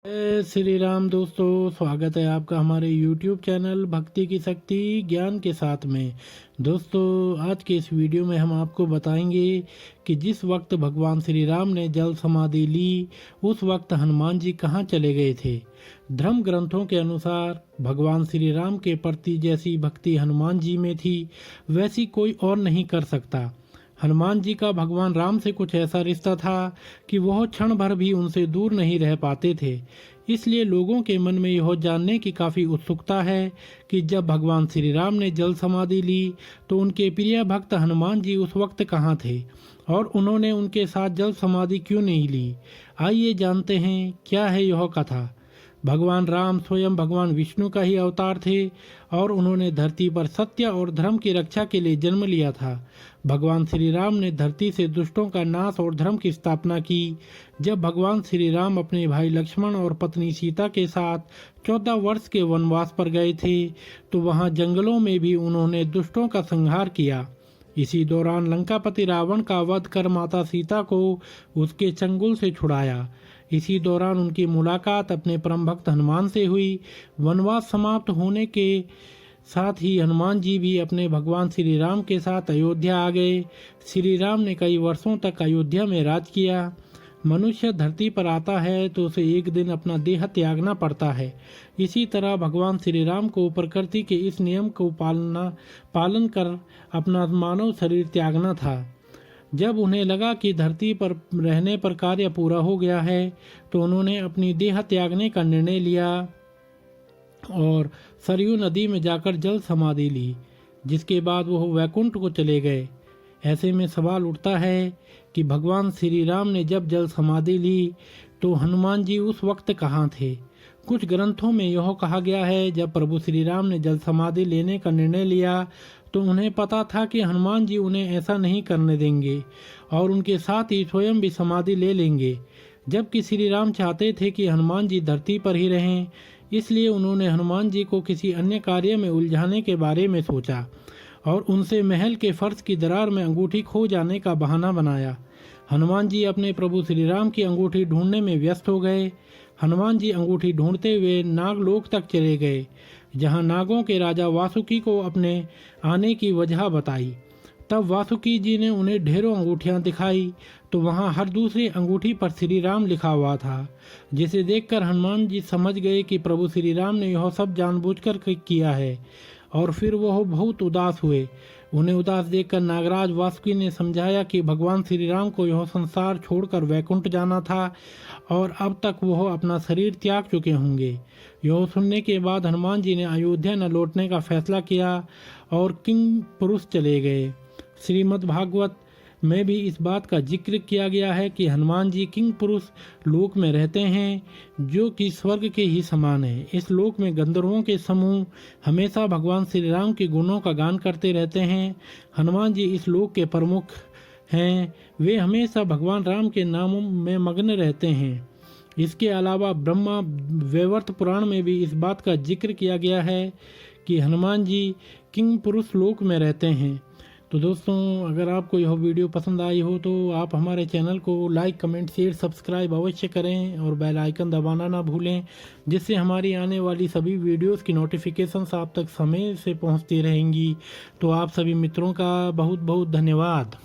जय श्री राम दोस्तों, स्वागत है आपका हमारे YouTube चैनल भक्ति की शक्ति ज्ञान के साथ में। दोस्तों, आज के इस वीडियो में हम आपको बताएंगे कि जिस वक्त भगवान श्री राम ने जल समाधि ली, उस वक्त हनुमान जी कहाँ चले गए थे। धर्म ग्रंथों के अनुसार भगवान श्री राम के प्रति जैसी भक्ति हनुमान जी में थी, वैसी कोई और नहीं कर सकता। हनुमान जी का भगवान राम से कुछ ऐसा रिश्ता था कि वह क्षण भर भी उनसे दूर नहीं रह पाते थे। इसलिए लोगों के मन में यह जानने की काफ़ी उत्सुकता है कि जब भगवान श्री राम ने जल समाधि ली तो उनके प्रिय भक्त हनुमान जी उस वक्त कहाँ थे और उन्होंने उनके साथ जल समाधि क्यों नहीं ली। आइए जानते हैं क्या है यह कथा। भगवान राम स्वयं भगवान विष्णु का ही अवतार थे और उन्होंने धरती पर सत्य और धर्म की रक्षा के लिए जन्म लिया था। भगवान श्री राम ने धरती से दुष्टों का नाश और धर्म की स्थापना की। जब भगवान श्री राम अपने भाई लक्ष्मण और पत्नी सीता के साथ 14 वर्ष के वनवास पर गए थे तो वहां जंगलों में भी उन्होंने दुष्टों का संहार किया। इसी दौरान लंकापति रावण का वध कर माता सीता को उसके चंगुल से छुड़ाया। इसी दौरान उनकी मुलाकात अपने परम भक्त हनुमान से हुई। वनवास समाप्त होने के साथ ही हनुमान जी भी अपने भगवान श्री राम के साथ अयोध्या आ गए। श्री राम ने कई वर्षों तक अयोध्या में राज किया। मनुष्य धरती पर आता है तो उसे एक दिन अपना देह त्यागना पड़ता है। इसी तरह भगवान श्री राम को प्रकृति के इस नियम को पालन कर अपना मानव शरीर त्यागना था। जब उन्हें लगा कि धरती पर रहने पर कार्य पूरा हो गया है तो उन्होंने अपनी देह त्यागने का निर्णय लिया और सरयू नदी में जाकर जल समाधि ली, जिसके बाद वह वैकुंठ को चले गए। ऐसे में सवाल उठता है कि भगवान श्री राम ने जब जल समाधि ली तो हनुमान जी उस वक्त कहाँ थे। कुछ ग्रंथों में यह कहा गया है जब प्रभु श्री राम ने जल समाधि लेने का निर्णय लिया तो उन्हें पता था कि हनुमान जी उन्हें ऐसा नहीं करने देंगे और उनके साथ ही स्वयं भी समाधि ले लेंगे। जबकि श्री राम चाहते थे कि हनुमान जी धरती पर ही रहें, इसलिए उन्होंने हनुमान जी को किसी अन्य कार्य में उलझाने के बारे में सोचा और उनसे महल के फर्श की दरार में अंगूठी खो जाने का बहाना बनाया। हनुमान जी अपने प्रभु श्री राम की अंगूठी ढूंढने में व्यस्त हो गए। हनुमान जी अंगूठी ढूंढते हुए नागलोक तक चले गए, जहां नागों के राजा वासुकी को अपने आने की वजह बताई। तब वासुकी जी ने उन्हें ढेरों अंगूठियां दिखाई तो वहां हर दूसरी अंगूठी पर श्री राम लिखा हुआ था, जिसे देखकर हनुमान जी समझ गए कि प्रभु श्री राम ने यह सब जानबूझकर किया है और फिर वह बहुत उदास हुए। उन्हें उदास देखकर नागराज वासुकी ने समझाया कि भगवान श्री राम को यह संसार छोड़कर वैकुंठ जाना था और अब तक वह अपना शरीर त्याग चुके होंगे। यह सुनने के बाद हनुमान जी ने अयोध्या न लौटने का फैसला किया और किंग पुरुष चले गए। श्रीमद् भागवत में भी इस बात का जिक्र किया गया है कि हनुमान जी किंग पुरुष लोक में रहते हैं, जो कि स्वर्ग के ही समान है। इस लोक में गंधर्वों के समूह हमेशा भगवान श्री राम के गुणों का गान करते रहते हैं। हनुमान जी इस लोक के प्रमुख हैं। वे हमेशा भगवान राम के नामों में मग्न रहते हैं। इसके अलावा ब्रह्मा वैवर्त पुराण में भी इस बात का जिक्र किया गया है कि हनुमान जी किंग पुरुष लोक में रहते हैं। तो दोस्तों, अगर आपको यह वीडियो पसंद आई हो तो आप हमारे चैनल को लाइक, कमेंट, शेयर, सब्सक्राइब अवश्य करें और बेल आइकन दबाना ना भूलें, जिससे हमारी आने वाली सभी वीडियोस की नोटिफिकेशंस आप तक समय से पहुंचती रहेंगी। तो आप सभी मित्रों का बहुत बहुत धन्यवाद।